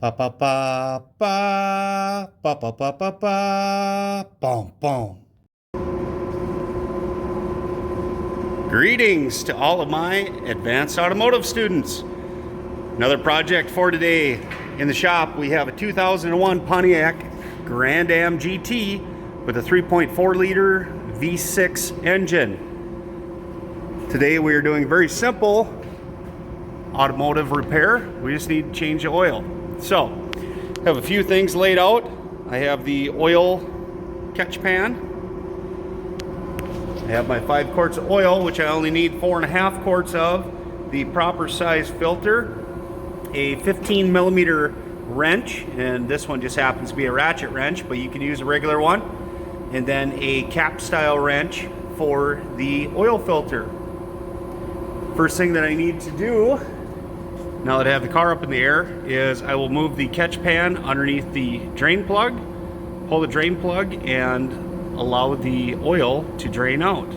Ba ba ba ba ba ba ba ba ba boom boom. Greetings to all of my advanced automotive students. Another project for today. In the shop we have a 2001 Pontiac Grand Am GT with a 3.4 liter V6 engine. Today we are doing very simple automotive repair. We just need to change the oil. So, I have a few things laid out. I have the oil catch pan. I have my 5 quarts of oil, which I only need 4.5 quarts of. The proper size filter. A 15 millimeter wrench, and this one just happens to be a ratchet wrench, but you can use a regular one. And then a cap style wrench for the oil filter. First thing that I need to do, now that I have the car up in the air, is I will move the catch pan underneath the drain plug, pull the drain plug, and allow the oil to drain out.